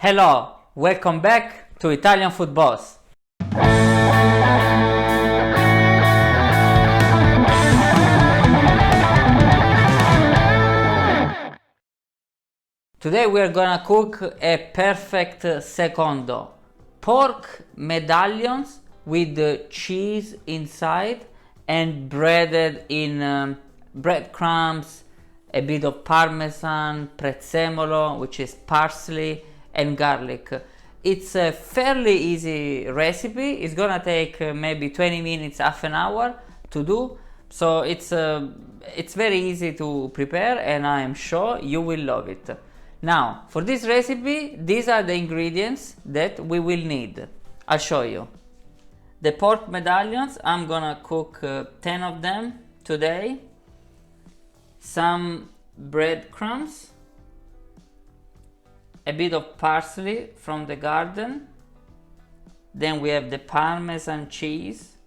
Hello, welcome back to Italian Food Boss. Today we are gonna cook a perfect secondo. Pork medallions with cheese inside and breaded in breadcrumbs, a bit of parmesan, prezzemolo, which is parsley, and garlic. It's a fairly easy recipe. It's gonna take maybe 20 minutes, half an hour to do. So it's very easy to prepare and I am sure you will love it. Now, for this recipe, these are the ingredients that we will need. I'll show you. The pork medallions, I'm gonna cook 10 of them today. Some breadcrumbs, a bit of parsley from the garden, then we have the parmesan cheese,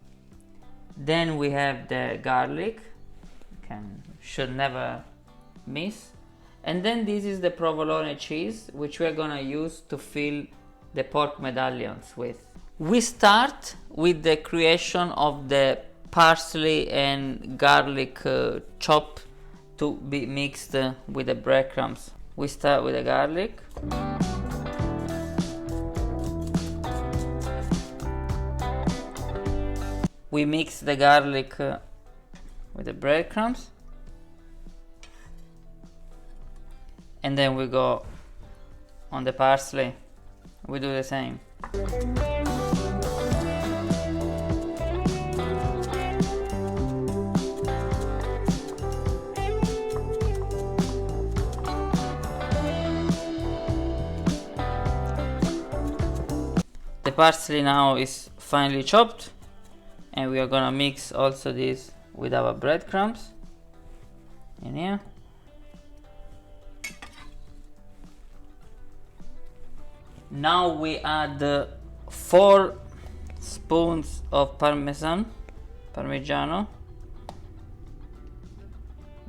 then we have the garlic, should never miss, and then this is the provolone cheese which we're gonna use to fill the pork medallions with. We start with the creation of the parsley and garlic chop to be mixed with the breadcrumbs. We start with the garlic. We mix the garlic with the breadcrumbs. And then we go on the parsley. We do the same. The parsley now is finely chopped and we are gonna mix also this with our breadcrumbs in here. Now we add 4 spoons of parmigiano.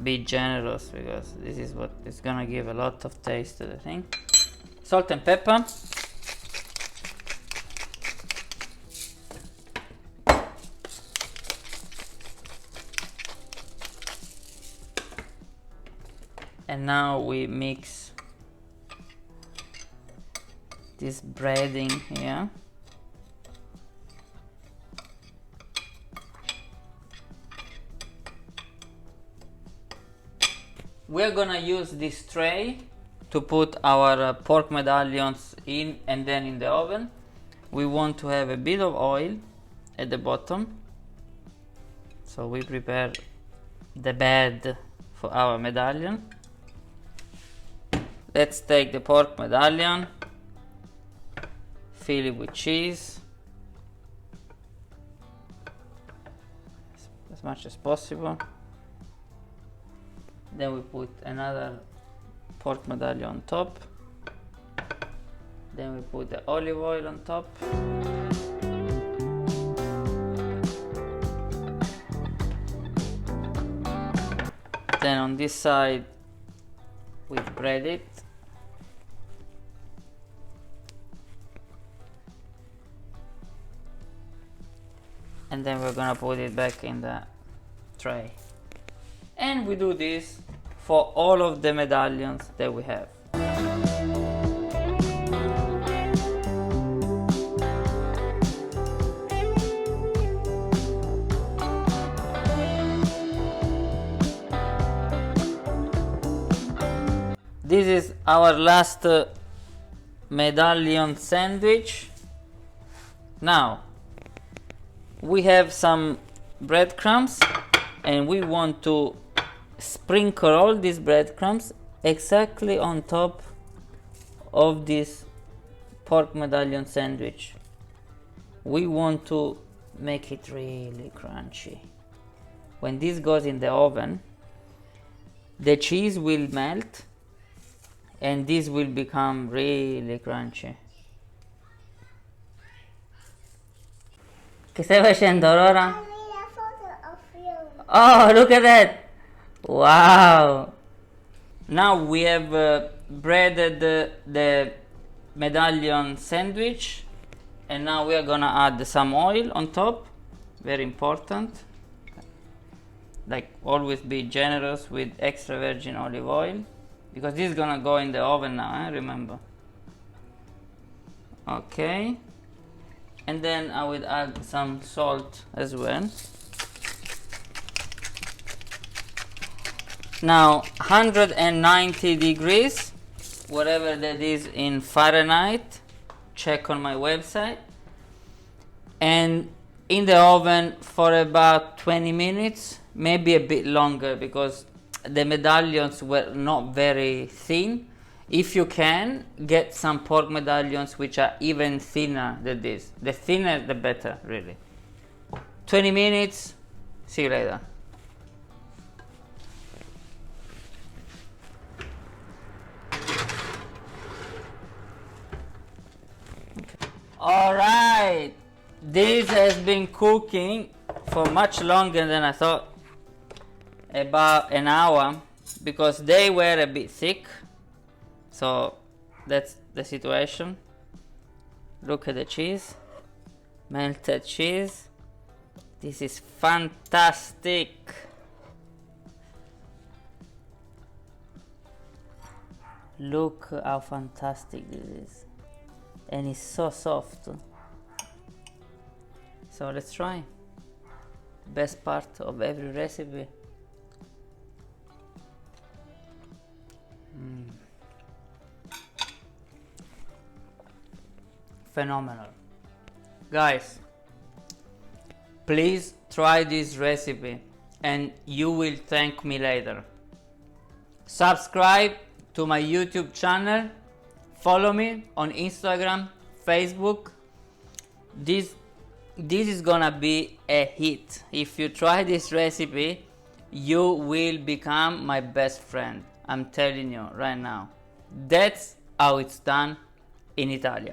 Be generous because this is what is gonna give a lot of taste to the thing. Salt and pepper. And now we mix this breading here. We're gonna use this tray to put our pork medallions in and then in the oven. We want to have a bit of oil at the bottom. So we prepare the bed for our medallion. Let's take the pork medallion, fill it with cheese as much as possible. Then we put another pork medallion on top. Then we put the olive oil on top. Then on this side we bread it. And then we're gonna put it back in the tray. And we do this for all of the medallions that we have. This is our last medallion sandwich. Now we have some breadcrumbs and we want to sprinkle all these breadcrumbs exactly on top of this pork medallion sandwich. We want to make it really crunchy. When this goes in the oven, the cheese will melt and this will become really crunchy. Che stai facendo, Aurora? Oh, look at that! Wow! Now we have breaded the medallion sandwich, and now we are gonna add some oil on top. Very important. Like, always be generous with extra virgin olive oil, because this is gonna go in the oven now, remember. Okay, and then I will add some salt as well. Now 190 degrees, whatever that is in Fahrenheit, check on my website, and in the oven for about 20 minutes, maybe a bit longer, because the medallions were not very thin. If you can, get some pork medallions which are even thinner than this. The thinner the better, really. 20 minutes, see you later. Alright, this has been cooking for much longer than I thought, about an hour, because they were a bit thick. So that's the situation. Look at the cheese, melted cheese. This is fantastic. Look how fantastic this is, and it's so soft. So let's try. Best part of every recipe. Phenomenal. Guys, please try this recipe and you will thank me later. Subscribe to my YouTube channel, follow me on Instagram, Facebook. This is gonna be a hit. If you try this recipe, you will become my best friend. I'm telling you right now. That's how it's done in Italy.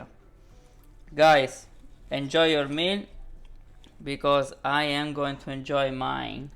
Guys, enjoy your meal, because I am going to enjoy mine.